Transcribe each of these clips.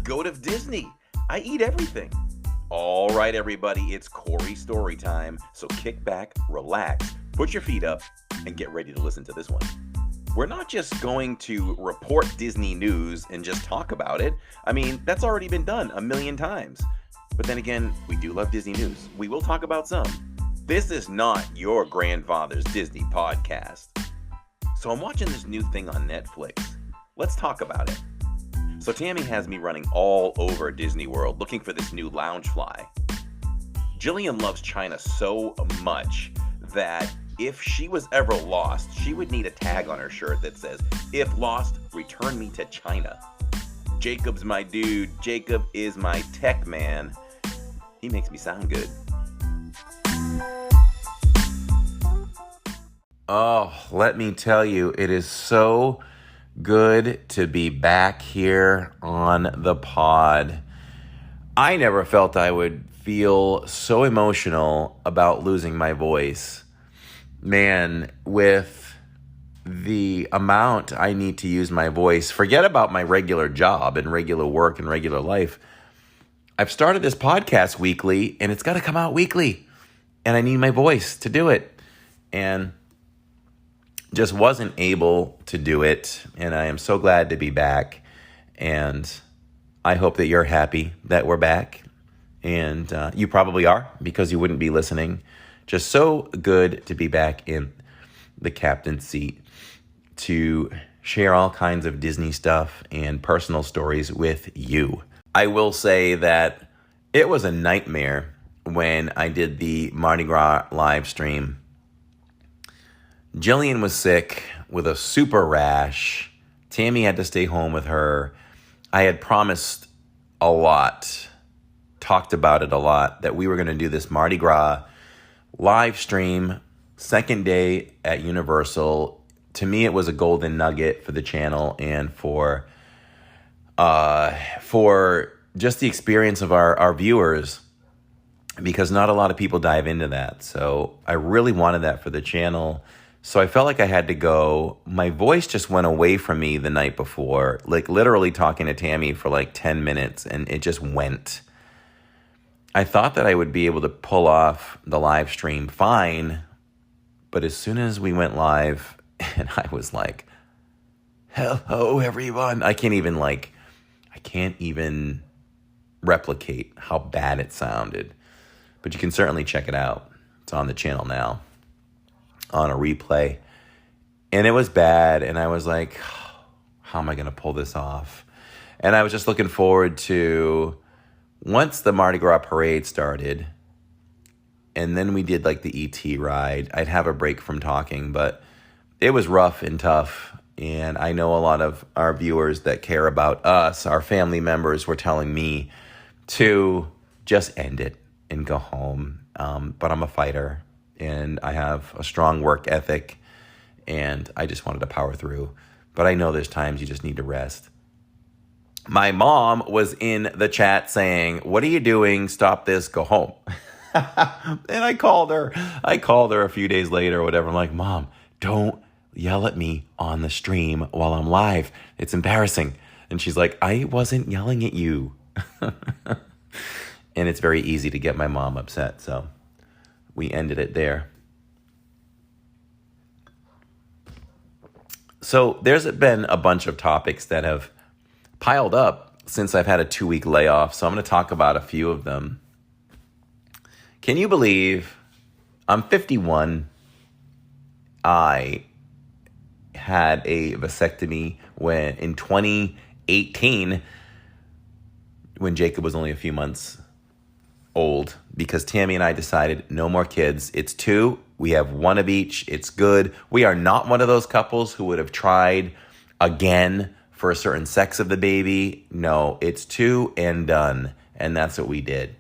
goat of Disney. I eat everything. All right, everybody, it's Corey story time. So kick back, relax, put your feet up, and get ready to listen to this one. We're not just going to report Disney news and just talk about it. I mean, that's already been done a million times. But then again, we do love Disney news. We will talk about some. This is not your grandfather's Disney podcast. So I'm watching this new thing on Netflix. Let's talk about it. So Tammy has me running all over Disney World looking for this new Loungefly. Jillian loves China so much that if she was ever lost, she would need a tag on her shirt that says, "If lost, return me to China." Jacob's my dude. Jacob is my tech man. He makes me sound good. Oh, let me tell you, it is so good to be back here on the pod. I never felt I would feel so emotional about losing my voice. Man, with the amount I need to use my voice, forget about my regular job and regular work and regular life. I've started this podcast weekly, and it's got to come out weekly. And I need my voice to do it. And just wasn't able to do it, and I am so glad to be back, and I hope that you're happy that we're back, and you probably are, because you wouldn't be listening. Just so good to be back in the captain's seat to share all kinds of Disney stuff and personal stories with you. I will say that it was a nightmare when I did the Mardi Gras live stream. Jillian was sick with a super rash. Tammy had to stay home with her. I had promised a lot, talked about it a lot, that we were going to do this Mardi Gras live stream, second day at Universal. To me, it was a golden nugget for the channel and for just the experience of our viewers, because not a lot of people dive into that. So I really wanted that for the channel. So I felt like I had to go. My voice just went away from me the night before, like literally talking to Tammy for like 10 minutes, and it just went. I thought that I would be able to pull off the live stream fine, but as soon as we went live, and I was like, "Hello, everyone." I can't even replicate how bad it sounded, but you can certainly check it out. It's on the channel now, on a replay, and it was bad, and I was like, how am I going to pull this off? And I was just looking forward to, once the Mardi Gras parade started, and then we did like the ET ride, I'd have a break from talking, but it was rough and tough, and I know a lot of our viewers that care about us, our family members, were telling me to just end it and go home, but I'm a fighter. And I have a strong work ethic, and I just wanted to power through. But I know there's times you just need to rest. My mom was in the chat saying, "What are you doing? Stop this, go home." And I called her a few days later or whatever. I'm like, "Mom, don't yell at me on the stream while I'm live. It's embarrassing." And she's like, "I wasn't yelling at you." And it's very easy to get my mom upset, so we ended it there. So there's been a bunch of topics that have piled up since I've had a 2-week layoff. So I'm going to talk about a few of them. Can you believe I'm 51? I had a vasectomy in 2018 when Jacob was only a few months old, because Tammy and I decided no more kids. It's 2. We have 1 of each. It's good. We are not one of those couples who would have tried again for a certain sex of the baby. No, it's 2 and done. And that's what we did.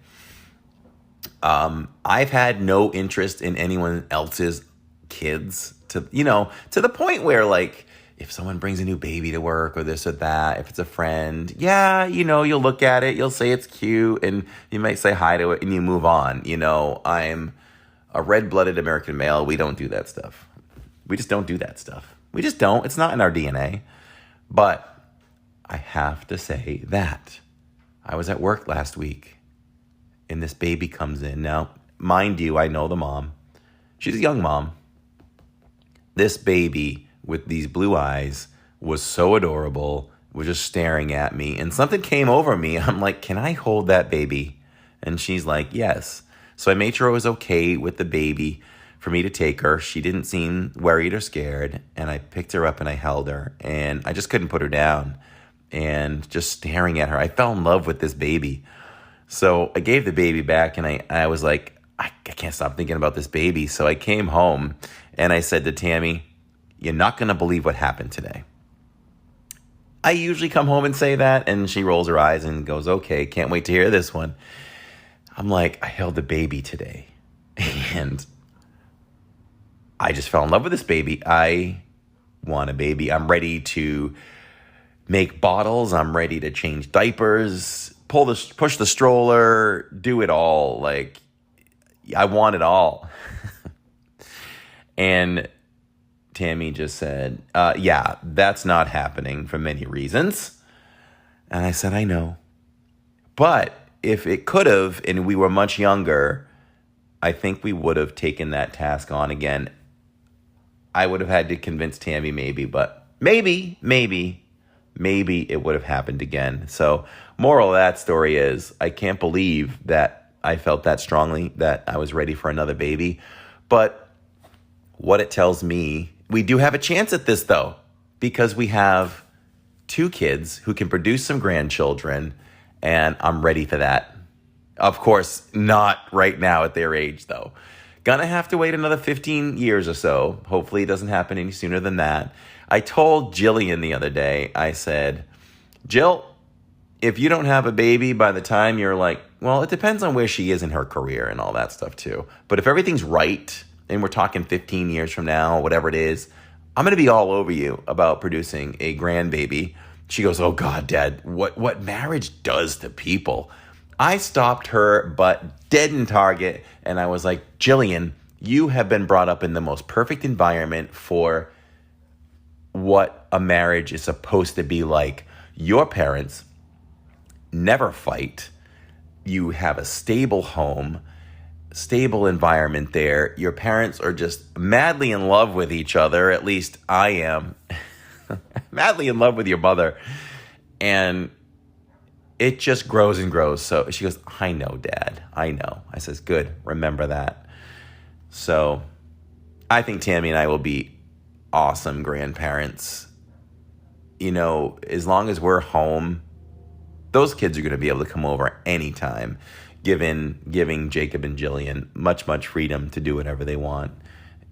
I've had no interest in anyone else's kids to the point where, like, if someone brings a new baby to work or this or that, if it's a friend, you'll look at it, you'll say it's cute, and you might say hi to it, and you move on. I'm a red-blooded American male. We don't do that stuff. We just don't do that stuff. We just don't. It's not in our DNA. But I have to say that I was at work last week and this baby comes in. Now, mind you, I know the mom. She's a young mom. This baby with these blue eyes was so adorable, was just staring at me, and something came over me. I'm like, can I hold that baby? And she's like, yes. So I made sure it was okay with the baby for me to take her. She didn't seem worried or scared, and I picked her up and I held her, and I just couldn't put her down. And just staring at her, I fell in love with this baby. So I gave the baby back, and I was like, I can't stop thinking about this baby. So I came home and I said to Tammy, you're not going to believe what happened today. I usually come home and say that, and she rolls her eyes and goes, okay, can't wait to hear this one. I'm like, I held the baby today, and I just fell in love with this baby. I want a baby. I'm ready to make bottles. I'm ready to change diapers, push the stroller, do it all. Like, I want it all. And Tammy just said, yeah, that's not happening for many reasons. And I said, I know. But if it could have, and we were much younger, I think we would have taken that task on again. I would have had to convince Tammy but maybe it would have happened again. So moral of that story is, I can't believe that I felt that strongly that I was ready for another baby. But what it tells me, we do have a chance at this though, because we have 2 kids who can produce some grandchildren, and I'm ready for that. Of course, not right now at their age though. Gonna have to wait another 15 years or so. Hopefully it doesn't happen any sooner than that. I told Jillian the other day, I said, Jill, if you don't have a baby by the time you're like, well, it depends on where she is in her career and all that stuff too. But if everything's right, and we're talking 15 years from now, whatever it is, I'm going to be all over you about producing a grandbaby. She goes, oh God, Dad, what marriage does to people. I stopped her, but dead in target. And I was like, Jillian, you have been brought up in the most perfect environment for what a marriage is supposed to be like. Your parents never fight. You have a stable home, stable environment there. Your parents are just madly in love with each other. At least I am. Madly in love with your mother. And it just grows and grows. So she goes, I know, Dad. I know. I says, good. Remember that. So I think Tammy and I will be awesome grandparents. You know, as long as we're home, those kids are going to be able to come over anytime, giving Jacob and Jillian much freedom to do whatever they want.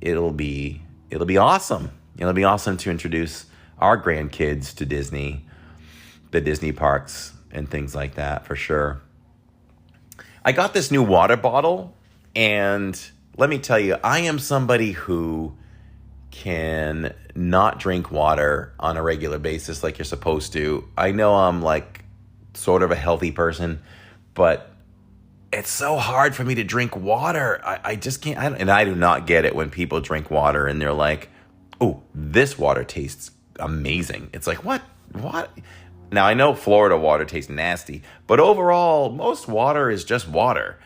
It'll be awesome. It'll be awesome to introduce our grandkids to Disney, the Disney parks, and things like that for sure. I got this new water bottle, and let me tell you, I am somebody who can not drink water on a regular basis like you're supposed to. I know I'm like sort of a healthy person, but it's so hard for me to drink water. I just can't. And I do not get it when people drink water and they're like, oh, this water tastes amazing. It's like, what? Now, I know Florida water tastes nasty, but overall, most water is just water.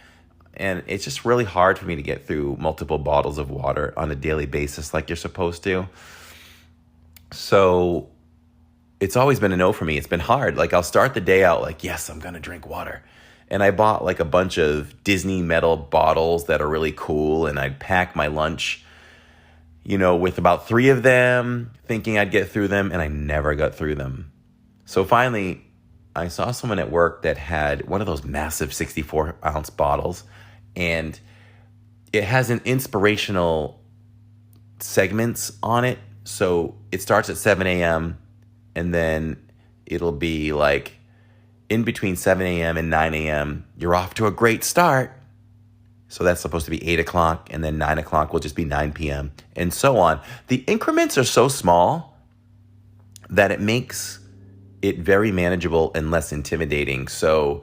And it's just really hard for me to get through multiple bottles of water on a daily basis like you're supposed to. So it's always been a no for me. It's been hard. Like, I'll start the day out like, yes, I'm going to drink water. And I bought like a bunch of Disney metal bottles that are really cool. And I'd pack my lunch, with about 3 of them, thinking I'd get through them. And I never got through them. So finally, I saw someone at work that had one of those massive 64-ounce bottles. And it has an inspirational segments on it. So it starts at 7 a.m. and then it'll be like in between 7 a.m. and 9 a.m., you're off to a great start. So that's supposed to be 8 o'clock, and then 9 o'clock will just be 9 p.m., and so on. The increments are so small that it makes it very manageable and less intimidating. So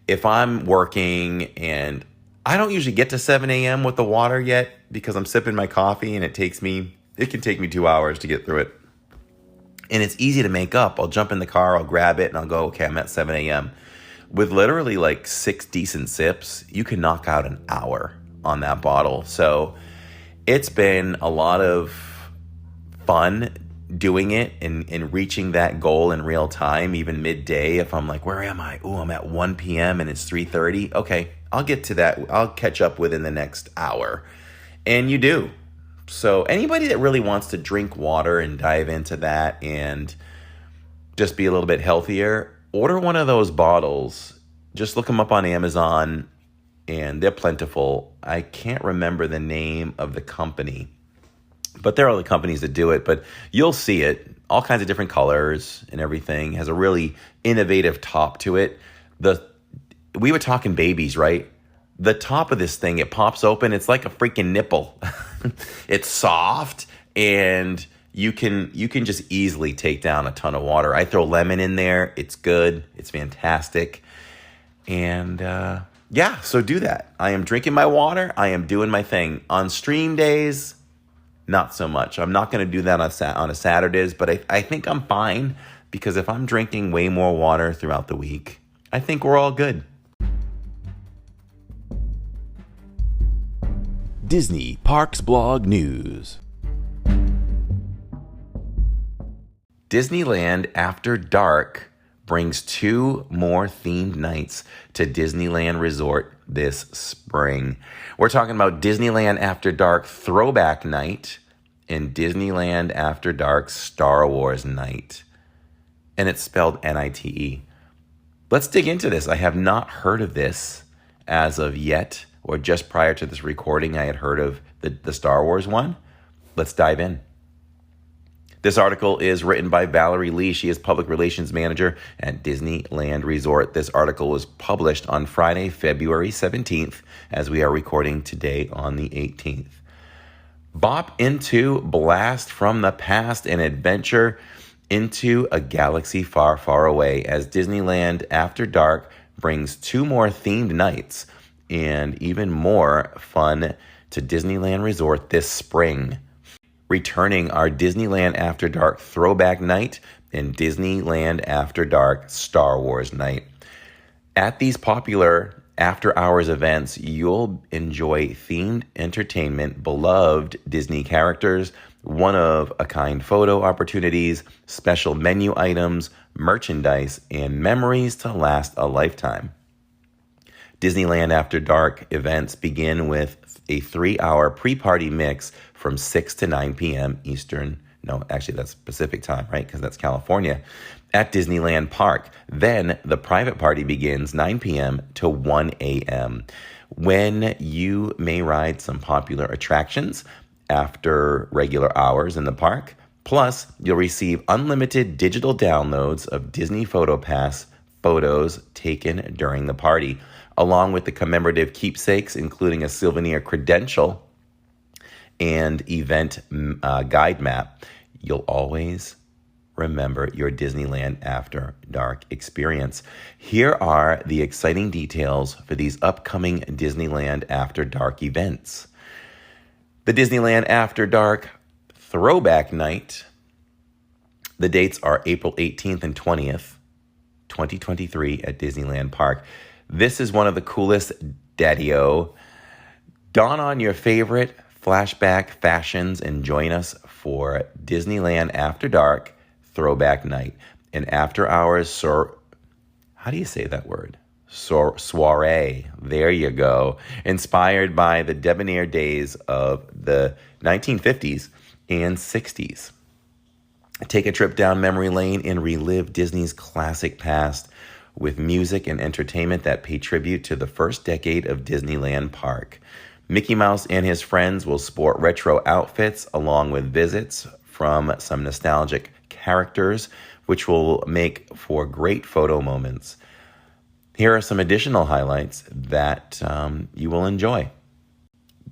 if I'm working and I don't usually get to 7 a.m. with the water yet because I'm sipping my coffee and it can take me 2 hours to get through it. And it's easy to make up. I'll jump in the car, I'll grab it, and I'll go, okay, I'm at 7 a.m. with literally like 6 decent sips, you can knock out an hour on that bottle. So it's been a lot of fun doing it and reaching that goal in real time, even midday. If I'm like, where am I? Oh, I'm at 1 p.m. and it's 3:30. Okay, I'll get to that. I'll catch up within the next hour. And you do. So anybody that really wants to drink water and dive into that and just be a little bit healthier, order one of those bottles. Just look them up on Amazon, and they're plentiful. I can't remember the name of the company, but there are other companies that do it. But you'll see it, all kinds of different colors and everything. Has a really innovative top to it. We were talking babies, right? The top of this thing, it pops open. It's like a freaking nipple. It's soft, and you can just easily take down a ton of water. I throw lemon in there. It's good. It's fantastic. And yeah, so do that. I am drinking my water. I am doing my thing. On stream days, not so much. I'm not going to do that on a Saturdays, but I think I'm fine, because if I'm drinking way more water throughout the week, I think we're all good. Disney Parks Blog News. Disneyland After Dark brings 2 more themed nights to Disneyland Resort this spring. We're talking about Disneyland After Dark Throwback Night and Disneyland After Dark Star Wars Night. And it's spelled N-I-T-E. Let's dig into this. I have not heard of this as of yet, or just prior to this recording, I had heard of the Star Wars one. Let's dive in. This article is written by Valerie Lee. She is Public Relations Manager at Disneyland Resort. This article was published on Friday, February 17th, as we are recording today on the 18th. Bop into blast from the past and adventure into a galaxy far, far away, as Disneyland After Dark brings 2 more themed nights and even more fun to Disneyland Resort this spring. Returning our Disneyland After Dark Throwback Night and Disneyland After Dark Star Wars Night. At these popular after-hours events, you'll enjoy themed entertainment, beloved Disney characters, one-of-a-kind photo opportunities, special menu items, merchandise, and memories to last a lifetime. Disneyland After Dark events begin with a 3-hour pre-party mix from 6 to 9 p.m. Eastern. No, actually, that's Pacific time, right? Because that's California. At Disneyland Park. Then the private party begins 9 p.m. to 1 a.m. when you may ride some popular attractions after regular hours in the park. Plus, you'll receive unlimited digital downloads of Disney PhotoPass photos taken during the party, along with the commemorative keepsakes, including a souvenir credential and event guide map. You'll always remember your Disneyland After Dark experience. Here are the exciting details for these upcoming Disneyland After Dark events. The Disneyland After Dark Throwback Night. The dates are April 18th and 20th, 2023 at Disneyland Park. This is one of the coolest daddy-o. Don on your favorite flashback fashions and join us for Disneyland After Dark Throwback Night. An after-hours how do you say that word? Soiree. There you go. Inspired by the debonair days of the 1950s and 60s. Take a trip down memory lane and relive Disney's classic past with music and entertainment that pay tribute to the first decade of Disneyland Park. Mickey Mouse and his friends will sport retro outfits along with visits from some nostalgic characters, which will make for great photo moments. Here are some additional highlights that you will enjoy.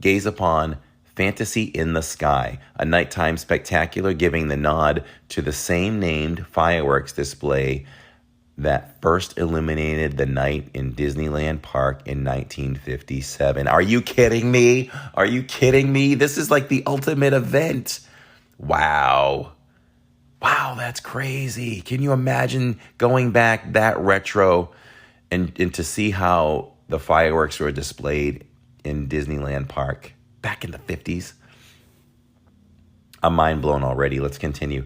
Gaze upon Fantasy in the Sky, a nighttime spectacular giving the nod to the same named fireworks display that first illuminated the night in Disneyland Park in 1957. Are you kidding me? Are you kidding me? This is like the ultimate event. Wow. Wow, that's crazy. Can you imagine going back that retro and to see how the fireworks were displayed in Disneyland Park back in the 50s. I'm mind blown already. Let's continue.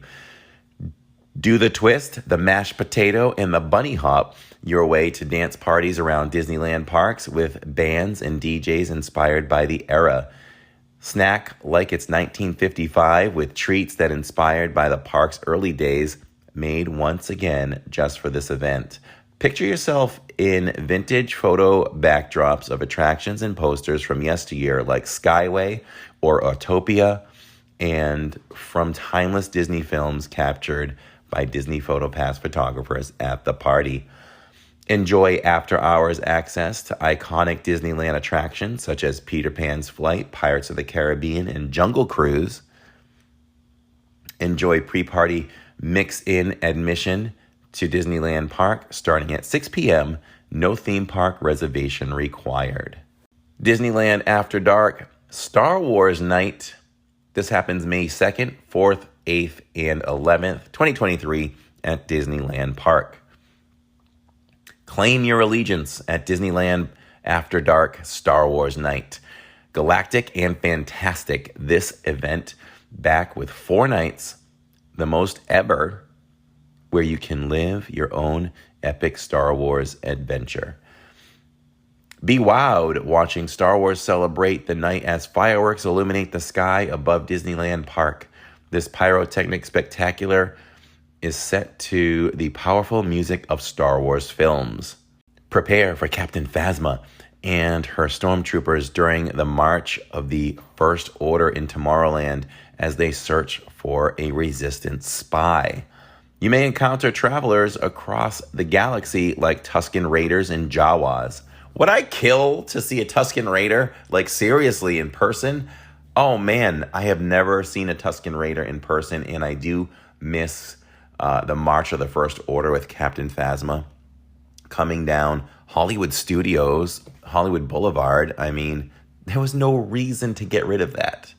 Do the twist, the mashed potato, and the bunny hop your way to dance parties around Disneyland parks with bands and DJs inspired by the era. Snack like it's 1955 with treats that inspired by the park's early days, made once again just for this event. Picture yourself in vintage photo backdrops of attractions and posters from yesteryear like Skyway or Autopia, and from timeless Disney films captured by Disney PhotoPass photographers at the party. Enjoy after-hours access to iconic Disneyland attractions such as Peter Pan's Flight, Pirates of the Caribbean, and Jungle Cruise. Enjoy pre-party mix-in admission to Disneyland Park starting at 6 p.m., no theme park reservation required. Disneyland After Dark Star Wars Night. This happens May 2nd, 4th, 8th, and 11th, 2023 at Disneyland Park. Claim your allegiance at Disneyland After Dark Star Wars Night. Galactic and fantastic, this event back with 4 nights, the most ever, where you can live your own epic Star Wars adventure. Be wowed watching Star Wars celebrate the night as fireworks illuminate the sky above Disneyland Park. This pyrotechnic spectacular is set to the powerful music of Star Wars films. Prepare for Captain Phasma and her stormtroopers during the March of the First Order in Tomorrowland as they search for a resistance spy. You may encounter travelers across the galaxy like Tusken Raiders and Jawas. Would I kill to see a Tusken Raider? Like, seriously, in person? Oh man, I have never seen a Tusken Raider in person, and I do miss the March of the First Order with Captain Phasma coming down Hollywood Studios, Hollywood Boulevard. I mean, there was no reason to get rid of that.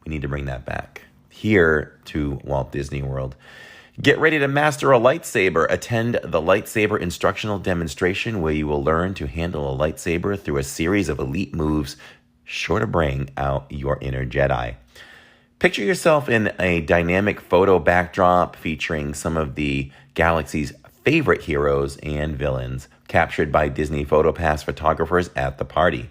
We need to bring that back here to Walt Disney World. Get ready to master a lightsaber. Attend the lightsaber instructional demonstration where you will learn to handle a lightsaber through a series of elite moves sure to bring out your inner Jedi. Picture yourself in a dynamic photo backdrop featuring some of the galaxy's favorite heroes and villains captured by Disney PhotoPass photographers at the party.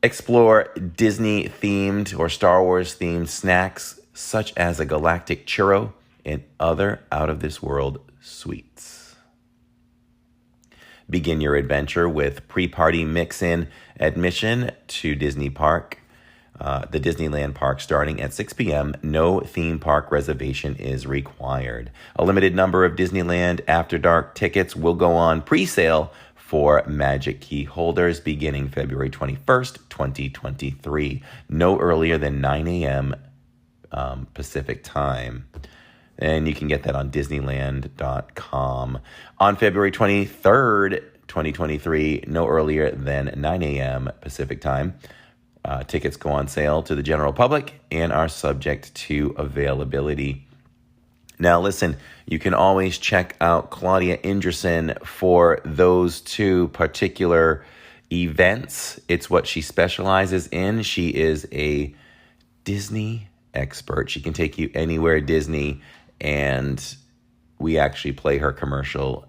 Explore Disney-themed or Star Wars-themed snacks such as a galactic churro and other out-of-this-world sweets. Begin your adventure with pre-party mix-in admission to Disney Park, the Disneyland Park, starting at 6 p.m. No theme park reservation is required. A limited number of Disneyland After Dark tickets will go on pre-sale for Magic Key holders beginning February 21st, 2023. No earlier than 9 a.m. Pacific time. And you can get that on Disneyland.com. On February 23rd, 2023, no earlier than 9 a.m. Pacific time. Tickets go on sale to the general public and are subject to availability. Now, listen, you can always check out Claudia Inderson for those 2 particular events. It's what she specializes in. She is a Disney expert. She can take you anywhere Disney, and we actually play her commercial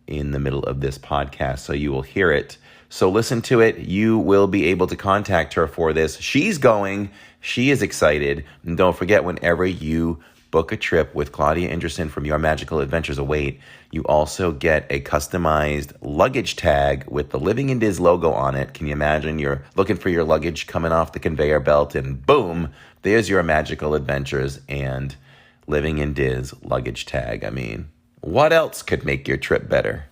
in the middle of this podcast, so you will hear it. So listen to it. You will be able to contact her for this. She's going. She is excited. And don't forget, whenever you book a trip with Claudia Inderson from Your Magical Adventures Await, you also get a customized luggage tag with the Living in Diz logo on it. Can you imagine you're looking for your luggage coming off the conveyor belt and boom, there's Your Magical Adventures and Living in Diz luggage tag. I mean, what else could make your trip better?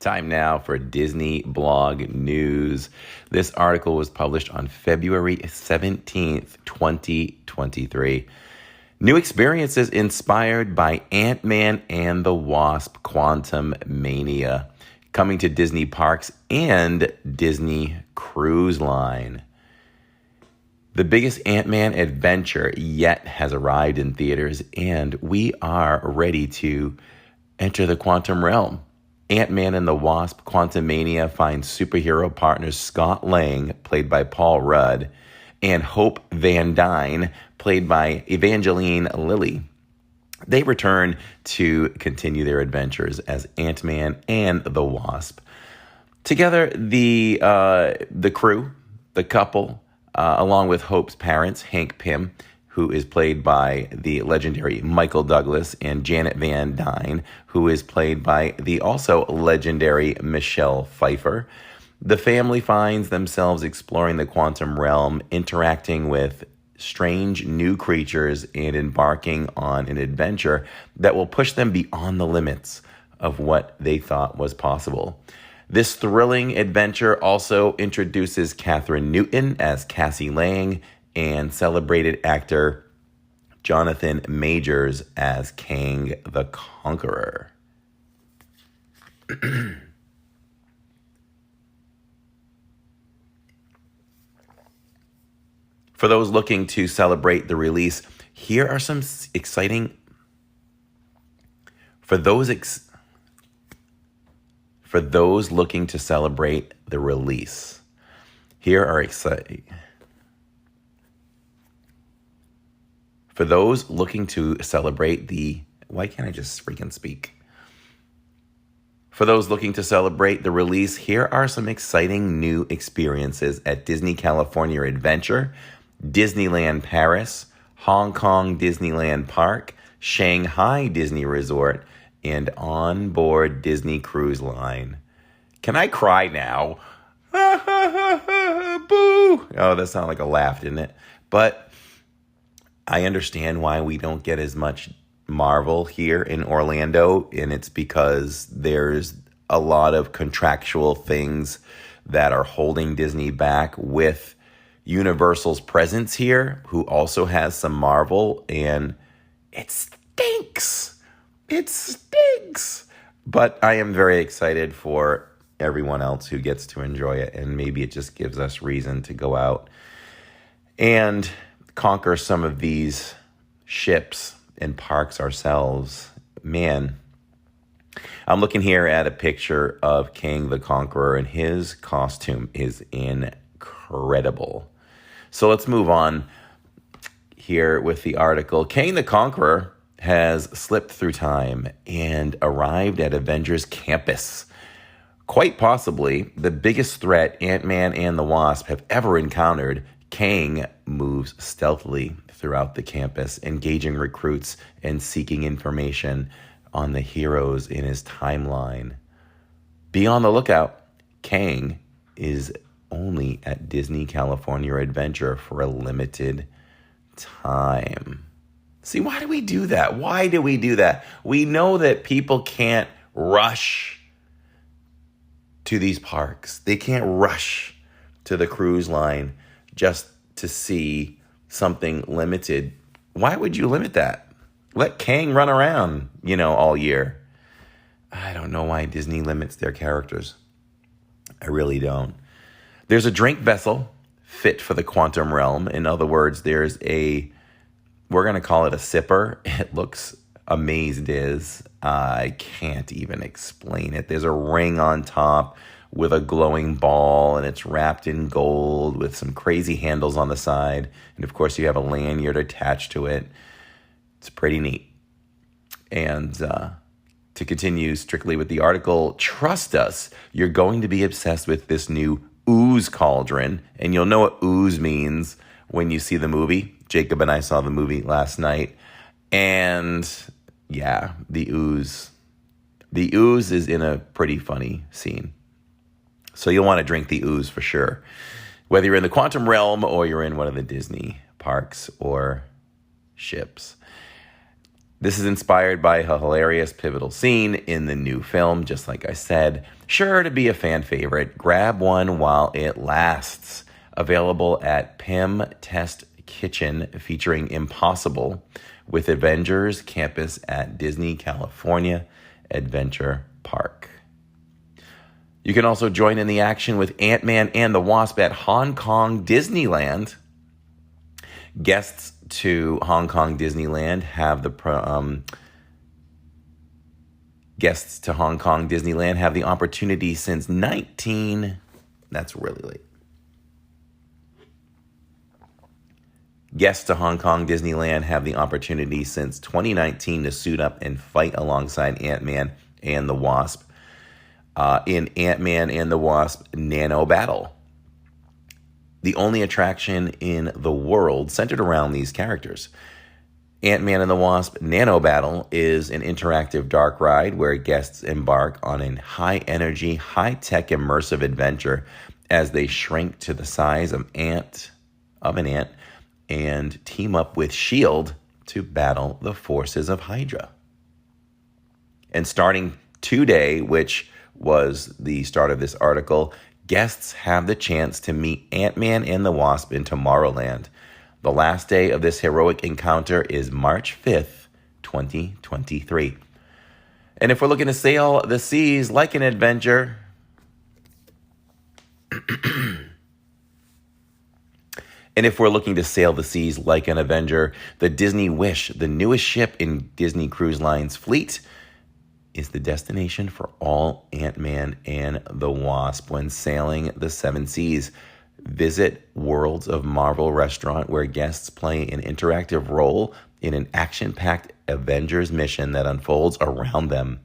Time now for Disney blog news. This article was published on February 17th, 2023. New experiences inspired by Ant-Man and the Wasp: Quantum Mania, coming to Disney parks and Disney Cruise Line. The biggest Ant-Man adventure yet has arrived in theaters, and we are ready to enter the quantum realm. Ant-Man and the Wasp: Quantumania finds superhero partners Scott Lang, played by Paul Rudd, and Hope Van Dyne, played by Evangeline Lilly. They return to continue their adventures as Ant-Man and the Wasp. Together, the crew, the couple, along with Hope's parents, Hank Pym, who is played by the legendary Michael Douglas, and Janet Van Dyne, who is played by the also legendary Michelle Pfeiffer. The family finds themselves exploring the quantum realm, interacting with strange new creatures, and embarking on an adventure that will push them beyond the limits of what they thought was possible. This thrilling adventure also introduces Katherine Newton as Cassie Lang and celebrated actor Jonathan Majors as Kang the Conqueror. For those looking to celebrate the release, here are some exciting... For those looking to celebrate the release, here are exciting... For those looking to celebrate the... Why can't I just freaking speak? For those looking to celebrate the release, here are some exciting new experiences at Disney California Adventure, Disneyland Paris, Hong Kong Disneyland Park, Shanghai Disney Resort, and onboard Disney Cruise Line. Can I cry now? Boo! Oh, that sounded like a laugh, didn't it? But I understand why we don't get as much Marvel here in Orlando, and it's because there's a lot of contractual things that are holding Disney back with Universal's presence here, who also has some Marvel, and it stinks. It stinks. But I am very excited for everyone else who gets to enjoy it, and maybe it just gives us reason to go out and conquer some of these ships and parks ourselves. Man, I'm looking here at a picture of Kang the Conqueror, and his costume is incredible. So let's move on here with the article. Kang the Conqueror has slipped through time and arrived at Avengers Campus. Quite possibly the biggest threat Ant-Man and the Wasp have ever encountered, Kang moves stealthily throughout the campus, engaging recruits and seeking information on the heroes in his timeline. Be on the lookout. Kang is only at Disney California Adventure for a limited time. See, why do we do that? Why do we do that? We know that people can't rush to these parks. They can't rush to the cruise line just to see something limited. Why would you limit that? Let Kang run around, all year. I don't know why Disney limits their characters. I really don't. There's a drink vessel fit for the quantum realm. In other words, we're going to call it a sipper. It looks Diz. I can't even explain it. There's a ring on top with a glowing ball, and it's wrapped in gold with some crazy handles on the side. And of course, you have a lanyard attached to it. It's pretty neat. And to continue strictly with the article, trust us, you're going to be obsessed with this new ooze cauldron. And you'll know what ooze means when you see the movie. Jacob and I saw the movie last night. And yeah, the ooze. The ooze is in a pretty funny scene. So you'll want to drink the ooze for sure. Whether you're in the quantum realm or you're in one of the Disney parks or ships. This is inspired by a hilarious pivotal scene in the new film, just like I said. Sure to be a fan favorite, grab one while it lasts. Available at Pym Test Kitchen, featuring Impossible with Avengers Campus at Disney California Adventure Park. You can also join in the action with Ant-Man and the Wasp at Hong Kong Disneyland. Guests to Hong Kong Disneyland have the Guests to Hong Kong Disneyland have the opportunity since that's really late. Guests to Hong Kong Disneyland have the opportunity since 2019 to suit up and fight alongside Ant-Man and the Wasp in Ant-Man and the Wasp Nano Battle, the only attraction in the world centered around these characters. Ant-Man and the Wasp Nano Battle is an interactive dark ride where guests embark on a high-energy, high-tech immersive adventure as they shrink to the size of an ant and team up with S.H.I.E.L.D. to battle the forces of Hydra. And starting today, which was the start of this article, guests have the chance to meet Ant-Man and the Wasp in Tomorrowland. The last day of this heroic encounter is March 5th, 2023. And if we're looking to sail the seas like an adventure, the Disney Wish, the newest ship in Disney Cruise Line's fleet, is the destination for all Ant-Man and the Wasp when sailing the seven seas. Visit Worlds of Marvel restaurant where guests play an interactive role in an action-packed Avengers mission that unfolds around them.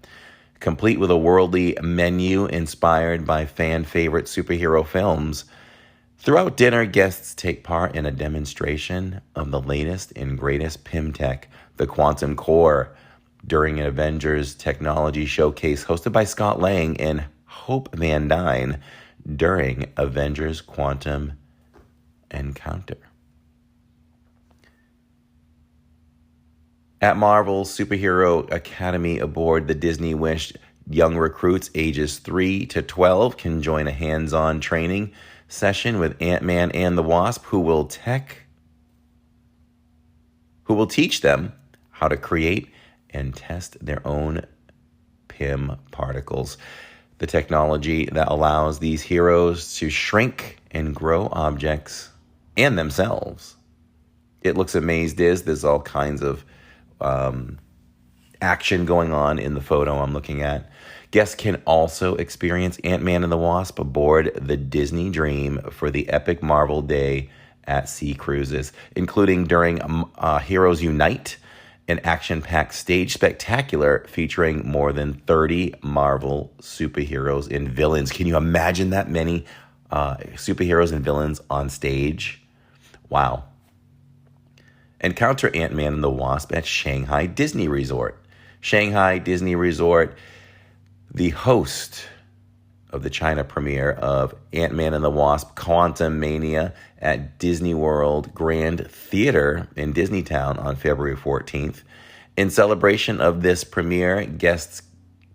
Complete with a worldly menu inspired by fan-favorite superhero films. Throughout dinner, guests take part in a demonstration of the latest and greatest PIM tech, the Quantum Core, during an Avengers technology showcase hosted by Scott Lang and Hope Van Dyne during Avengers Quantum Encounter. At Marvel's Superhero Academy aboard the Disney Wish, young recruits ages 3 to 12 can join a hands-on training session with Ant-Man and the Wasp, who will teach them how to create and test their own PIM particles, the technology that allows these heroes to shrink and grow objects and themselves. It looks amazing. There's all kinds of action going on in the photo I'm looking at. Guests can also experience Ant-Man and the Wasp aboard the Disney Dream for the epic Marvel Day at Sea Cruises, including during Heroes Unite, an action-packed stage spectacular featuring more than 30 Marvel superheroes and villains. Can you imagine that many superheroes and villains on stage? Wow. Encounter Ant-Man and the Wasp at Shanghai Disney Resort. Shanghai Disney Resort, the host of the China premiere of Ant-Man and the Wasp Quantumania at Disney World Grand Theater in Disneytown on February 14th. In celebration of this premiere, guests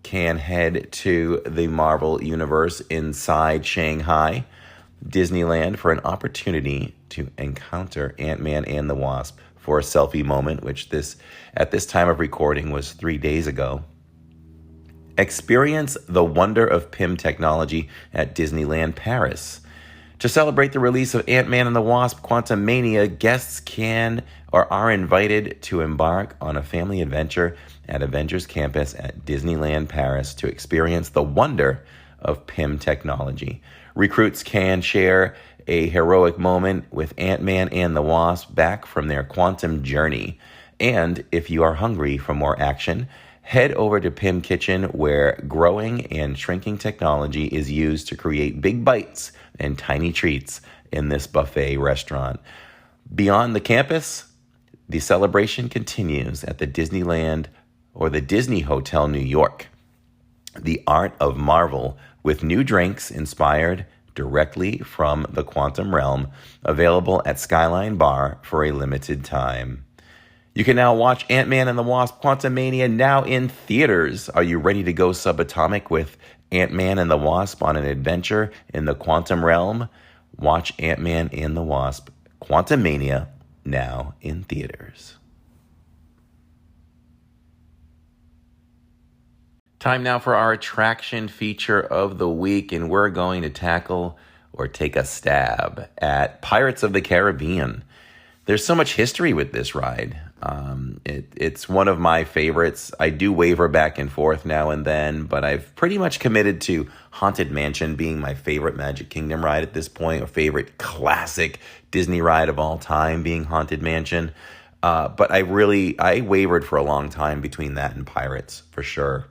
can head to the Marvel Universe inside Shanghai Disneyland for an opportunity to encounter Ant-Man and the Wasp for a selfie moment, which at this time of recording was 3 days ago. Experience the wonder of PIM technology at Disneyland Paris. To celebrate the release of Ant-Man and the Wasp Quantumania, guests are invited to embark on a family adventure at Avengers Campus at Disneyland Paris to experience the wonder of PIM technology. Recruits can share a heroic moment with Ant-Man and the Wasp back from their quantum journey. And if you are hungry for more action, head over to PIM Kitchen, where growing and shrinking technology is used to create big bites and tiny treats in this buffet restaurant. Beyond the campus, the celebration continues at the Disneyland or the Disney Hotel New York. The Art of Marvel, with new drinks inspired directly from the quantum realm, available at Skyline Bar for a limited time. You can now watch Ant-Man and the Wasp Quantumania now in theaters. Are you ready to go subatomic with Ant-Man and the Wasp on an adventure in the quantum realm? Watch Ant-Man and the Wasp Quantumania now in theaters. Time now for our attraction feature of the week, and we're going to tackle or take a stab at Pirates of the Caribbean. There's so much history with this ride. It's one of my favorites. I do waver back and forth now and then, but I've pretty much committed to Haunted Mansion being my favorite Magic Kingdom ride at this point, or favorite classic Disney ride of all time being Haunted Mansion. But I wavered for a long time between that and Pirates, for sure.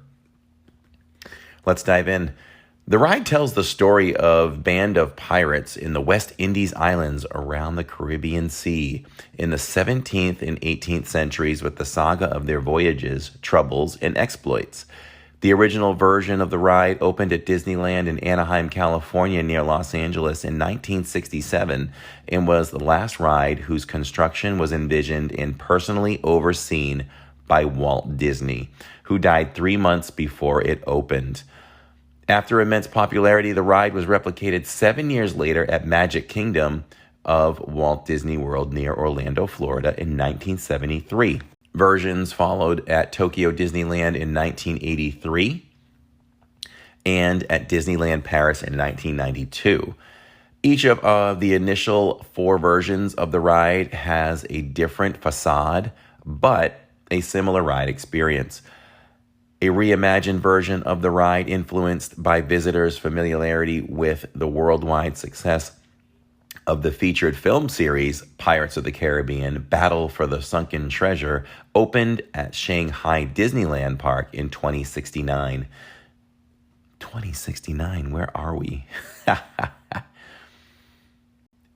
Let's dive in. The ride tells the story of band of pirates in the West Indies islands around the Caribbean Sea in the 17th and 18th centuries, with the saga of their voyages, troubles, and exploits. The original version of the ride opened at Disneyland in Anaheim, California, near Los Angeles in 1967, and was the last ride whose construction was envisioned and personally overseen by Walt Disney, who died 3 months before it opened. After immense popularity, the ride was replicated 7 years later at Magic Kingdom of Walt Disney World near Orlando, Florida in 1973. Versions followed at Tokyo Disneyland in 1983 and at Disneyland Paris in 1992. Each of the initial 4 versions of the ride has a different facade, but a similar ride experience. A reimagined version of the ride, influenced by visitors' familiarity with the worldwide success of the featured film series Pirates of the Caribbean: Battle for the Sunken Treasure, opened at Shanghai Disneyland Park in 2069. 2069, where are we?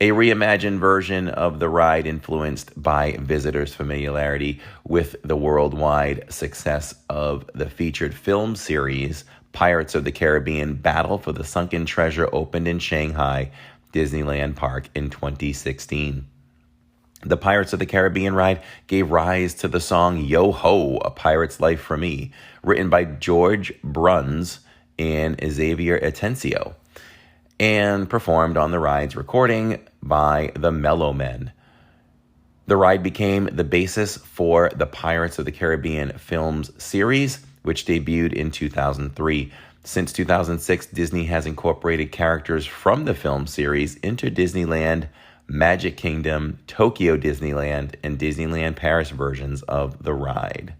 A reimagined version of the ride, influenced by visitors' familiarity with the worldwide success of the featured film series Pirates of the Caribbean: Battle for the Sunken Treasure, opened in Shanghai Disneyland Park in 2016. The Pirates of the Caribbean ride gave rise to the song Yo Ho, A Pirate's Life for Me, written by George Bruns and Xavier Atencio, and performed on the ride's recording by the Mellow Men. The ride became the basis for the Pirates of the Caribbean films series, which debuted in 2003. Since 2006, Disney has incorporated characters from the film series into Disneyland, Magic Kingdom, Tokyo Disneyland, and Disneyland Paris versions of the ride.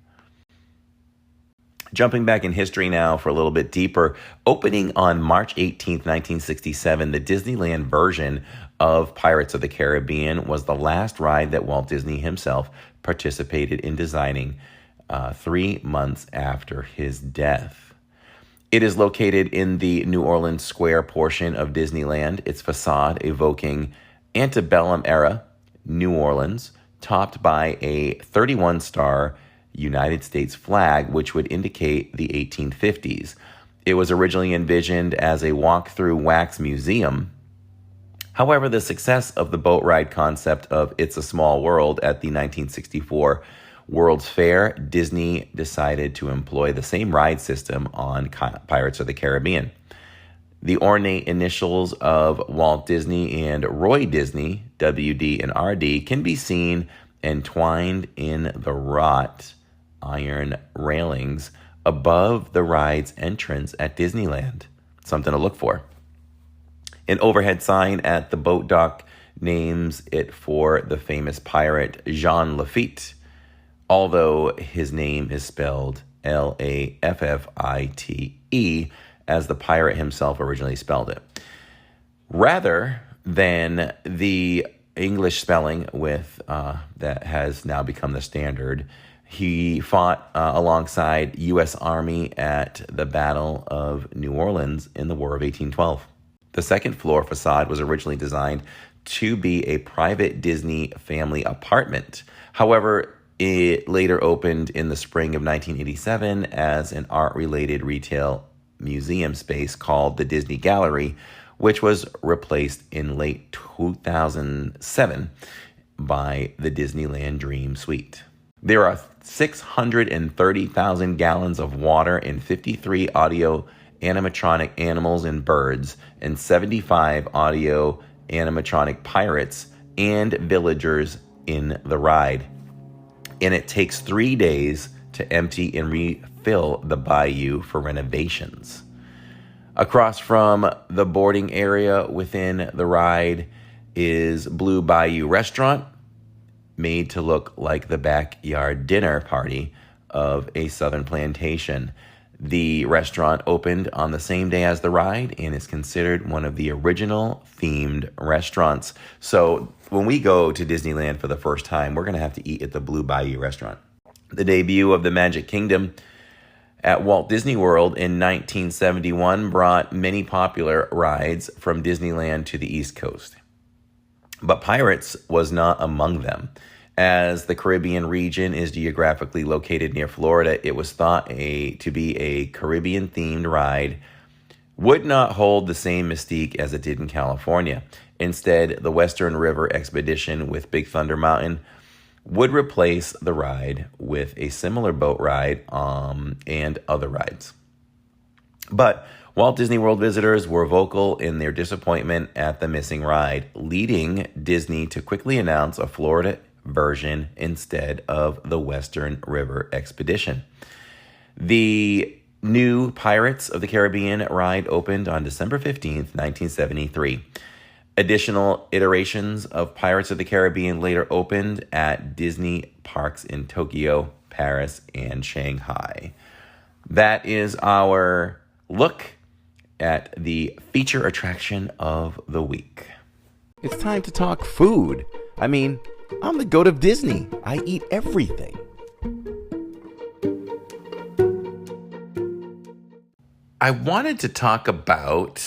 Jumping back in history now for a little bit deeper, opening on March 18, 1967, the Disneyland version of Pirates of the Caribbean was the last ride that Walt Disney himself participated in designing 3 months after his death. It is located in the New Orleans Square portion of Disneyland, its facade evoking antebellum era New Orleans, topped by a 31-star United States flag, which would indicate the 1850s. It was originally envisioned as a walk-through wax museum. However, the success of the boat ride concept of It's a Small World at the 1964 World's Fair, Disney decided to employ the same ride system on Pirates of the Caribbean. The ornate initials of Walt Disney and Roy Disney, WD and RD, can be seen entwined in the wrought iron railings above the ride's entrance at Disneyland. Something to look for. An overhead sign at the boat dock names it for the famous pirate Jean Lafitte, although his name is spelled Laffite, as the pirate himself originally spelled it, rather than the English spelling with that has now become the standard. He fought alongside U.S. Army at the Battle of New Orleans in the War of 1812. The second floor facade was originally designed to be a private Disney family apartment. However, it later opened in the spring of 1987 as an art-related retail museum space called the Disney Gallery, which was replaced in late 2007 by the Disneyland Dream Suite. There are 630,000 gallons of water and 53 audio animatronic animals and birds, and 75 audio animatronic pirates and villagers in the ride. And it takes 3 days to empty and refill the bayou for renovations. Across from the boarding area within the ride is Blue Bayou Restaurant, made to look like the backyard dinner party of a southern plantation. The restaurant opened on the same day as the ride and is considered one of the original themed restaurants. So when we go to Disneyland for the first time, we're going to have to eat at the Blue Bayou restaurant. The debut of the Magic Kingdom at Walt Disney World in 1971 brought many popular rides from Disneyland to the East Coast. But Pirates was not among them. As the Caribbean region is geographically located near Florida, it was thought to be a Caribbean-themed ride would not hold the same mystique as it did in California. Instead, the Western River Expedition with Big Thunder Mountain would replace the ride with a similar boat ride and other rides. But Walt Disney World visitors were vocal in their disappointment at the missing ride, leading Disney to quickly announce a Florida version instead of the Western River Expedition. The new Pirates of the Caribbean ride opened on December 15th, 1973. Additional iterations of Pirates of the Caribbean later opened at Disney parks in Tokyo, Paris, and Shanghai. That is our look at the feature attraction of the week. It's time to talk food. I mean, I'm the goat of Disney. I eat everything. I wanted to talk about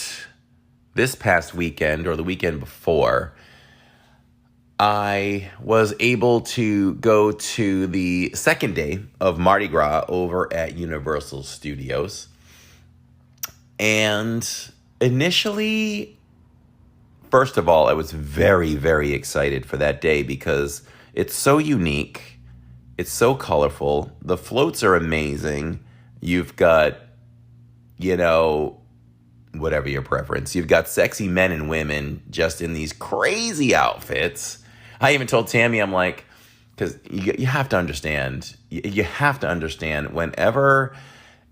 this past weekend or the weekend before. I was able to go to the second day of Mardi Gras over at Universal Studios. And initially, first of all, I was very, very excited for that day because it's so unique. It's so colorful. The floats are amazing. You've got, whatever your preference. You've got sexy men and women just in these crazy outfits. I even told Tammy, I'm like, because you have to understand. You have to understand whenever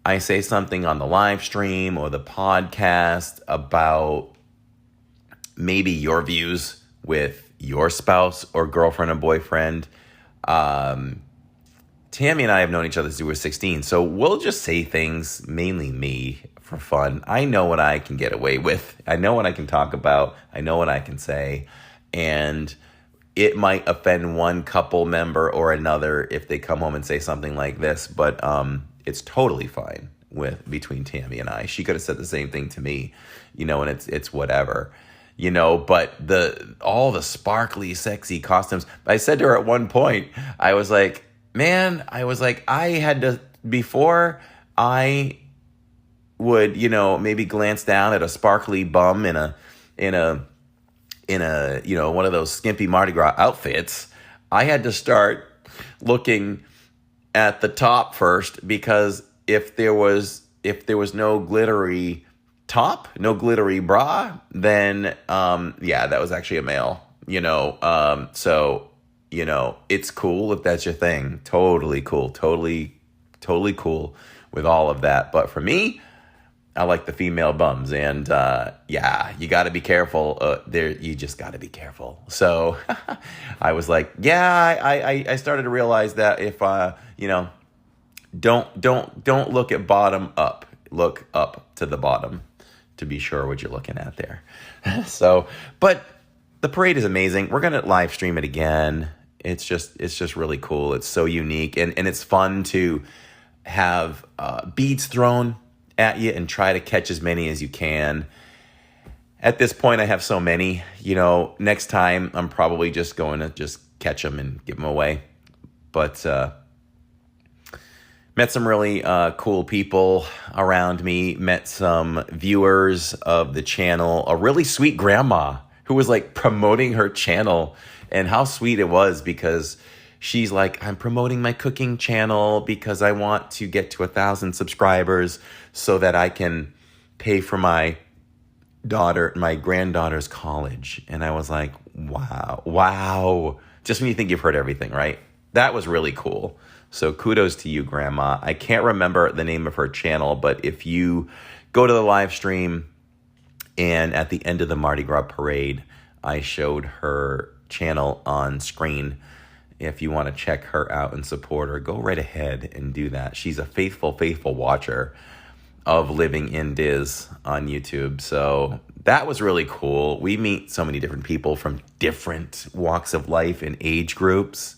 I say something on the live stream or the podcast about maybe your views with your spouse or girlfriend or boyfriend. Tammy and I have known each other since we were 16, so we'll just say things, mainly me, for fun. I know what I can get away with. I know what I can talk about. I know what I can say. And it might offend one couple member or another if they come home and say something like this, but it's totally fine between Tammy and I. She could have said the same thing to me, and it's whatever, but all the sparkly, sexy costumes. I said to her at one point, I was like, I had to, before I would, maybe glance down at a sparkly bum in a one of those skimpy Mardi Gras outfits, I had to start looking at the top first, because if there was no glittery top, no glittery bra, then that was actually a male. So it's cool if that's your thing. Totally cool. Totally cool with all of that. But for me, I like the female bums, and you got to be careful. You just got to be careful. So I was like, I started to realize that if don't look at bottom up, look up to the bottom to be sure what you're looking at there. So, but the parade is amazing. We're gonna live stream it again. It's just really cool. It's so unique, and it's fun to have beads thrown at you and try to catch as many as you can. At this point, I have so many. Next time I'm probably just going to just catch them and give them away. But met some really cool people around me. Met some viewers of the channel. A really sweet grandma who was like promoting her channel, and how sweet it was, because she's like, I'm promoting my cooking channel because I want to get to 1,000 subscribers so that I can pay for my granddaughter's college. And I was like, wow. Just when you think you've heard everything, right? That was really cool. So kudos to you, Grandma. I can't remember the name of her channel, but if you go to the live stream and at the end of the Mardi Gras parade, I showed her channel on screen. If you want to check her out and support her, go right ahead and do that. She's a faithful watcher of Living in Diz on YouTube. So that was really cool. We meet so many different people from different walks of life and age groups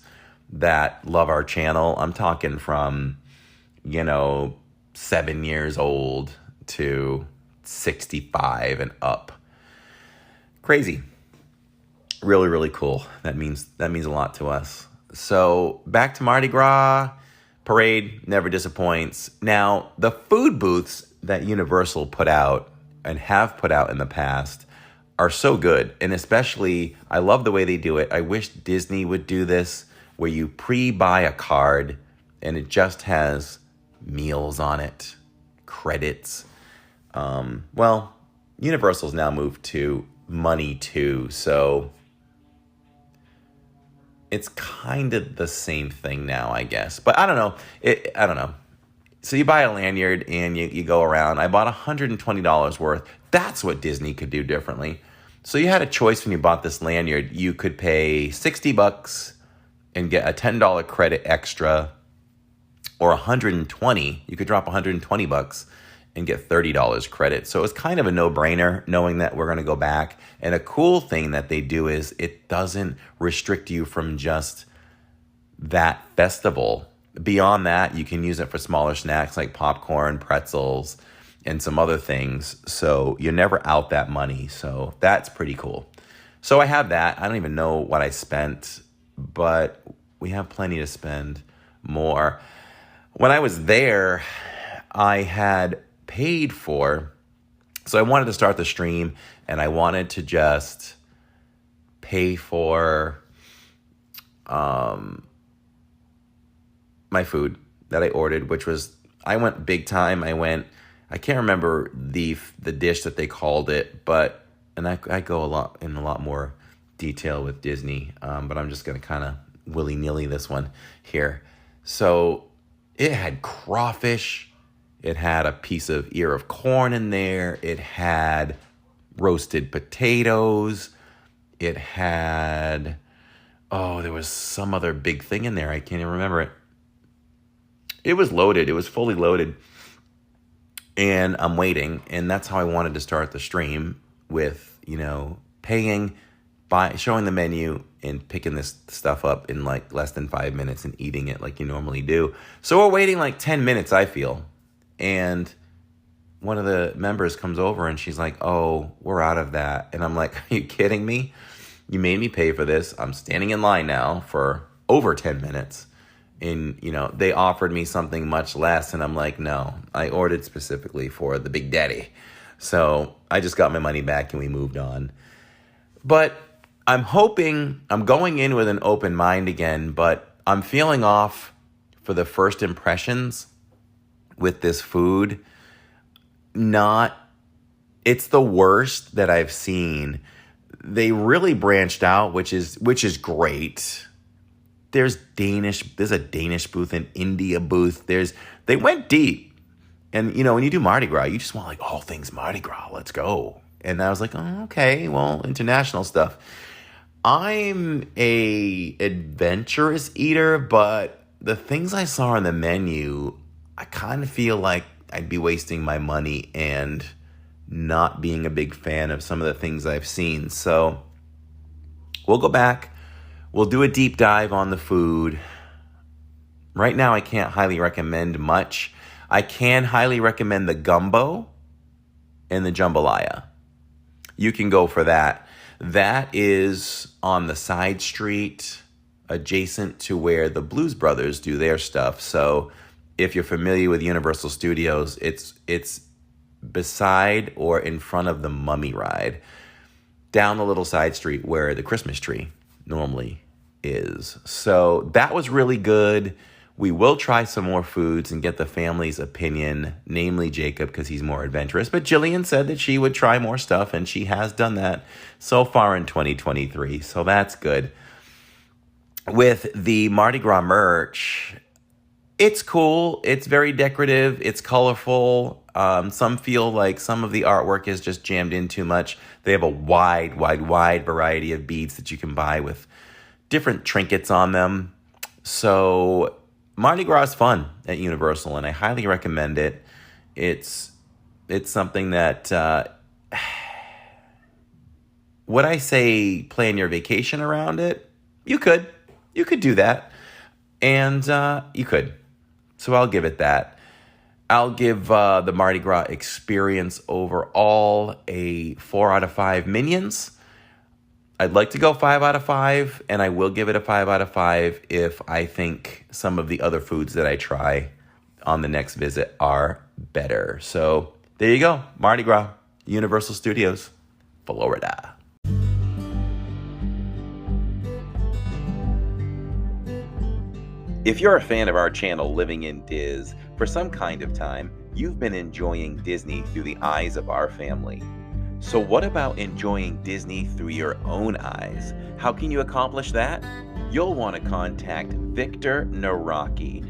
that love our channel. I'm talking from, 7 years old to 65 and up. Crazy. Really, really cool. That means a lot to us. So back to Mardi Gras. Parade never disappoints. Now, the food booths that Universal put out and have put out in the past are so good. And especially, I love the way they do it. I wish Disney would do this, where you pre-buy a card and it just has meals on it, credits. Well, Universal's now moved to money too, so it's kind of the same thing now, I guess. But I don't know. I don't know. So you buy a lanyard and you go around. I bought $120 worth. That's what Disney could do differently. So you had a choice when you bought this lanyard. You could pay $60 and get a $10 credit extra, or $120. You could drop $120 and get $30 credit. So it's kind of a no-brainer, knowing that we're going to go back. And a cool thing that they do is it doesn't restrict you from just that festival. Beyond that, you can use it for smaller snacks like popcorn, pretzels, and some other things. So you're never out that money. So that's pretty cool. So I have that. I don't even know what I spent, but we have plenty to spend more. When I was there, I had paid for, so I wanted to start the stream and I wanted to just pay for my food that I ordered, which was, I went big time. I can't remember the dish that they called it, but, and I go in a lot more detail with Disney, but I'm just going to kind of willy-nilly this one here. So it had crawfish. It had a piece of ear of corn in there. It had roasted potatoes. It had, there was some other big thing in there. I can't even remember it. It was loaded. It was fully loaded. And I'm waiting. And that's how I wanted to start the stream, with, paying, showing the menu and picking this stuff up in like less than 5 minutes and eating it like you normally do. So we're waiting like 10 minutes, I feel. And one of the members comes over and she's like, "Oh, we're out of that." And I'm like, "Are you kidding me? You made me pay for this. I'm standing in line now for over 10 minutes. And, they offered me something much less." And I'm like, "No, I ordered specifically for the Big Daddy." So I just got my money back and we moved on. But I'm going in with an open mind again, but I'm feeling off for the first impressions with this food. It's the worst that I've seen. They really branched out, which is great. There's a Danish booth, an India booth. They went deep. And, when you do Mardi Gras, you just want like all things Mardi Gras. Let's go. And I was like, "Oh, okay, well, international stuff." I'm a adventurous eater, but the things I saw on the menu, I kind of feel like I'd be wasting my money and not being a big fan of some of the things I've seen. So we'll go back. We'll do a deep dive on the food. Right now, I can't highly recommend much. I can highly recommend the gumbo and the jambalaya. You can go for that. That is on the side street adjacent to where the Blues Brothers do their stuff. So if you're familiar with Universal Studios, it's beside or in front of the Mummy ride, down the little side street where the Christmas tree normally is. So that was really good. We will try some more foods and get the family's opinion, namely Jacob, because he's more adventurous. But Jillian said that she would try more stuff, and she has done that so far in 2023. So that's good. With the Mardi Gras merch, it's cool. It's very decorative. It's colorful. Some feel like some of the artwork is just jammed in too much. They have a wide variety of beads that you can buy with different trinkets on them. So Mardi Gras is fun at Universal, and I highly recommend it. It's something that, would I say plan your vacation around it? You could do that, and you could. So I'll give it that. I'll give the Mardi Gras experience overall a 4 out of 5 minions. I'd like to go 5 out of 5, and I will give it a 5 out of 5 if I think some of the other foods that I try on the next visit are better. So there you go, Mardi Gras, Universal Studios, Florida. If you're a fan of our channel, Living in Diz, for some kind of time, you've been enjoying Disney through the eyes of our family. So what about enjoying Disney through your own eyes? How can you accomplish that? You'll want to contact Victor Naraki.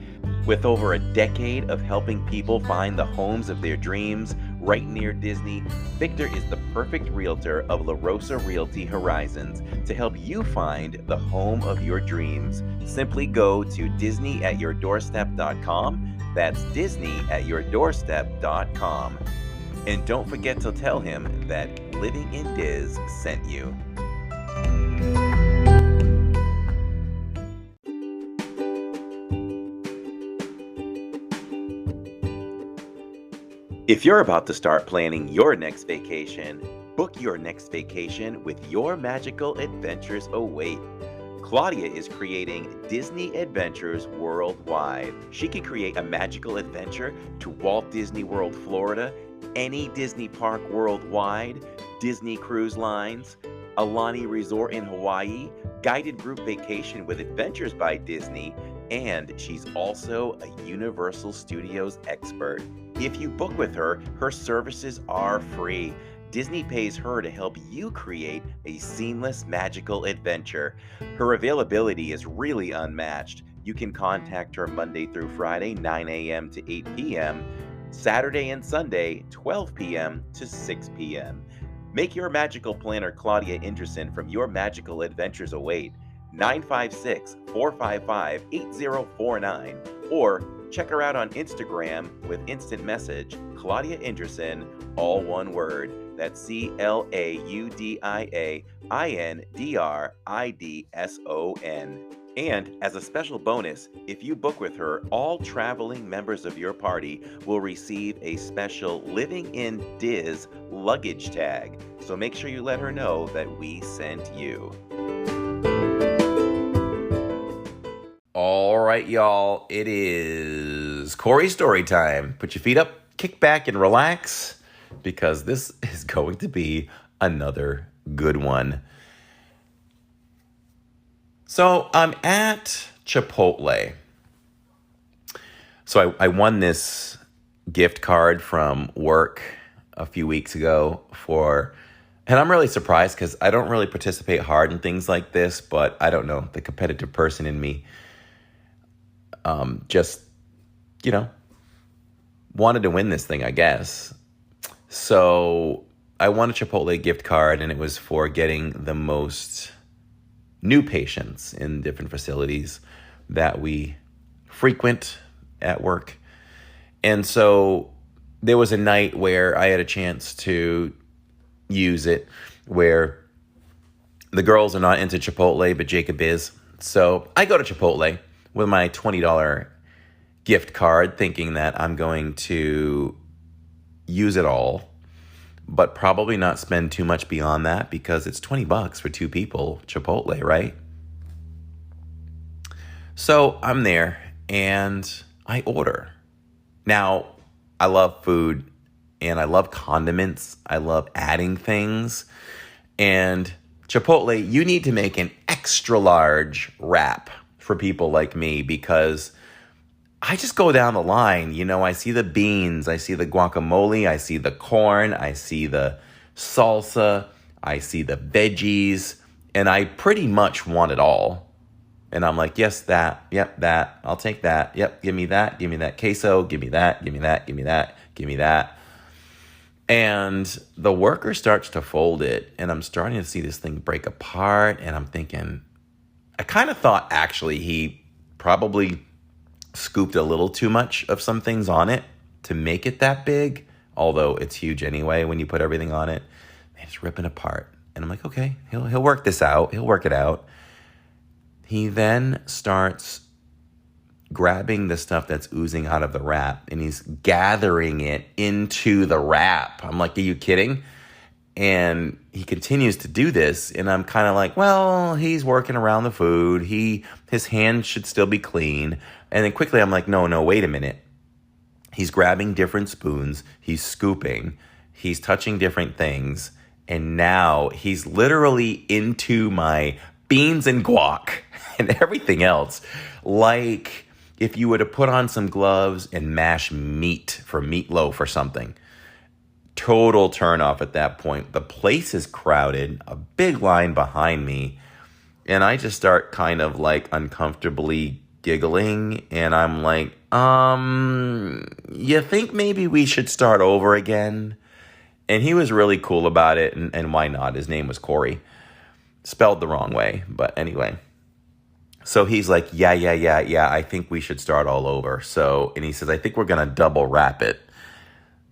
With over a decade of helping people find the homes of their dreams right near Disney, Victor is the perfect realtor of La Rosa Realty Horizons to help you find the home of your dreams. Simply go to DisneyAtYourDoorstep.com. That's DisneyAtYourDoorstep.com. And don't forget to tell him that Living in Diz sent you. If you're about to start planning your next vacation, book your next vacation with Your Magical Adventures Await. Claudia is creating Disney Adventures worldwide. She can create a magical adventure to Walt Disney World, Florida, any Disney park worldwide, Disney Cruise Lines, Alani Resort in Hawaii, guided group vacation with Adventures by Disney, and she's also a Universal Studios expert. If you book with her, her services are free. Disney pays her to help you create a seamless, magical adventure. Her availability is really unmatched. You can contact her Monday through Friday, 9 a.m. to 8 p.m., Saturday and Sunday, 12 p.m. to 6 p.m. Make your magical planner Claudia Inderson from Your Magical Adventures Await, 956-455-8049, or check her out on Instagram with instant message Claudia Inderson, all one word. That's CLAUDIAINDRIDSON. And as a special bonus, if you book with her, all traveling members of your party will receive a special Living in Diz luggage tag. So make sure you let her know that we sent you. All right, y'all, it is Corey story time. Put your feet up, kick back, and relax, because this is going to be another good one. So I'm at Chipotle. So I won this gift card from work a few weeks ago and I'm really surprised because I don't really participate hard in things like this, but I don't know, the competitive person in me just, wanted to win this thing, I guess. So I won a Chipotle gift card, and it was for getting the most new patients in different facilities that we frequent at work. And so there was a night where I had a chance to use it, where the girls are not into Chipotle, but Jacob is. So I go to Chipotle with my $20 gift card, thinking that I'm going to use it all, but probably not spend too much beyond that, because it's $20 for 2 people, Chipotle, right? So I'm there and I order. Now, I love food and I love condiments. I love adding things. And Chipotle, you need to make an extra large wrap for people like me, because I just go down the line. I see the beans, I see the guacamole, I see the corn, I see the salsa, I see the veggies, and I pretty much want it all. And I'm like, yes, that, yep, that, I'll take that, yep, give me that queso, give me that, give me that, give me that, give me that. And the worker starts to fold it, and I'm starting to see this thing break apart, and I'm thinking, I kind of thought actually he probably scooped a little too much of some things on it to make it that big, although it's huge anyway when you put everything on it. And it's ripping apart. And I'm like, okay, he'll work this out. He'll work it out. He then starts grabbing the stuff that's oozing out of the wrap and he's gathering it into the wrap. I'm like, are you kidding? And he continues to do this, and I'm kind of like, well, he's working around the food. His hands should still be clean. And then quickly I'm like, no, wait a minute. He's grabbing different spoons. He's scooping. He's touching different things. And now he's literally into my beans and guac and everything else. Like if you were to put on some gloves and mash meat for meatloaf or something. Total turn off at that point. The place is crowded, a big line behind me, and I just start kind of like uncomfortably giggling, and I'm like, you think maybe we should start over again? And he was really cool about it, and why not? His name was Corey. Spelled the wrong way, but anyway. So he's like, yeah, I think we should start all over. And he says, I think we're going to double wrap it.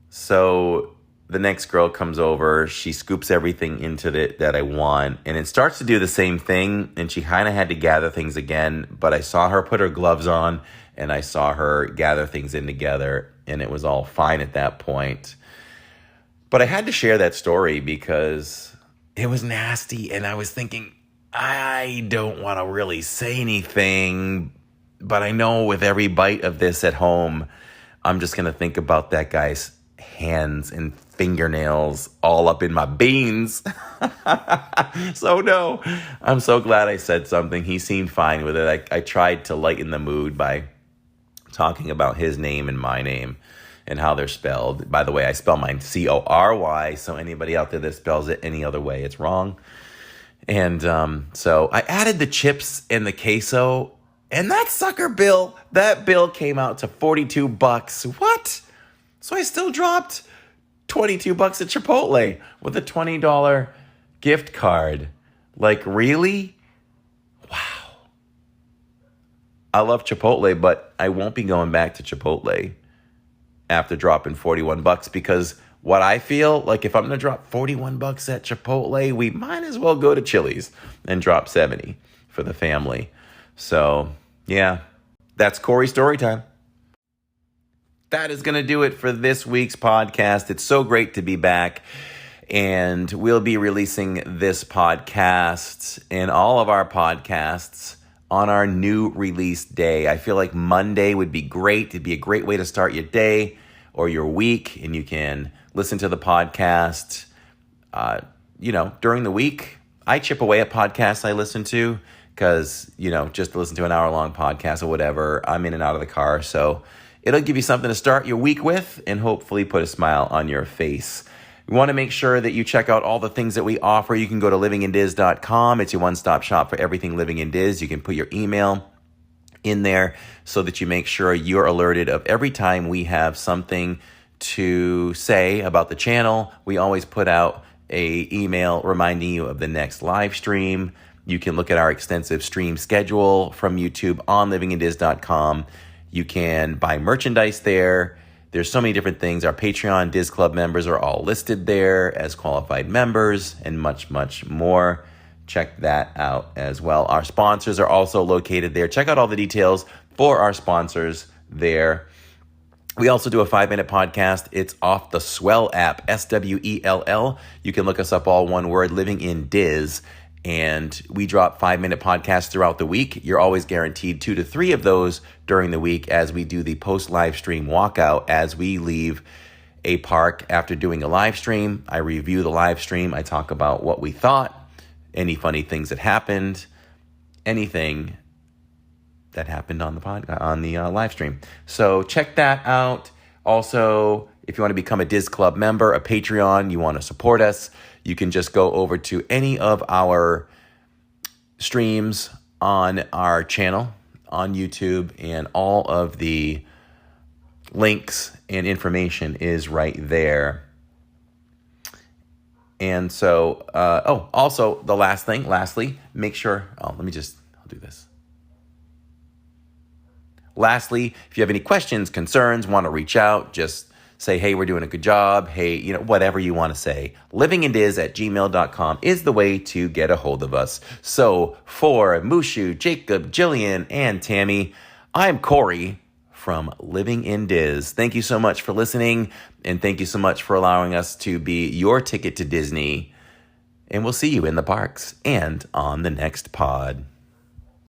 So the next girl comes over, she scoops everything into it that I want, and it starts to do the same thing, and she kind of had to gather things again, but I saw her put her gloves on, and I saw her gather things in together, and it was all fine at that point. But I had to share that story because it was nasty, and I was thinking, I don't want to really say anything, but I know with every bite of this at home, I'm just going to think about that guy's hands and fingernails all up in my beans. So no, I'm so glad I said something. He seemed fine with it. I tried to lighten the mood by talking about his name and my name and how they're spelled. By the way, I spell mine Cory, so anybody out there that spells it any other way, it's wrong. And so I added the chips and the queso, and that bill came out to $42. What? So I still dropped $22 at Chipotle with a $20 gift card. Like, really? Wow. I love Chipotle, but I won't be going back to Chipotle after dropping $41 because what I feel like if I'm going to drop $41 at Chipotle, we might as well go to Chili's and drop $70 for the family. So, yeah, that's Corey story time. That is going to do it for this week's podcast. It's so great to be back, and we'll be releasing this podcast and all of our podcasts on our new release day. I feel like Monday would be great. It'd be a great way to start your day or your week, and you can listen to the podcast, during the week. I chip away at podcasts I listen to because, just to listen to an hour-long podcast or whatever, I'm in and out of the car, so it'll give you something to start your week with and hopefully put a smile on your face. We want to make sure that you check out all the things that we offer. You can go to livingindiz.com. It's your one-stop shop for everything Living in Diz. You can put your email in there so that you make sure you're alerted of every time we have something to say about the channel. We always put out an email reminding you of the next live stream. You can look at our extensive stream schedule from YouTube on livingindiz.com. You can buy merchandise there. There's so many different things. Our Patreon Diz Club members are all listed there as qualified members and much, much more. Check that out as well. Our sponsors are also located there. Check out all the details for our sponsors there. We also do a 5-minute podcast. It's off the Swell app, SWELL. You can look us up all one word, Living in Diz. And we drop 5-minute podcasts throughout the week. You're always guaranteed 2 to 3 of those during the week as we do the post-live stream walkout. As we leave a park after doing a live stream, I review the live stream. I talk about what we thought, any funny things that happened, anything that happened on the live stream. So check that out. Also, if you want to become a Diz Club member, a Patreon, you want to support us, you can just go over to any of our streams on our channel on YouTube, and all of the links and information is right there. And so, also the lastly, make sure, let me just I'll do this. Lastly, if you have any questions, concerns, want to reach out, just say, hey, we're doing a good job. Hey, whatever you want to say. livingindiz@gmail.com is the way to get a hold of us. So for Mushu, Jacob, Jillian, and Tammy, I'm Corey from Living in Diz. Thank you so much for listening, and thank you so much for allowing us to be your ticket to Disney. And we'll see you in the parks and on the next pod.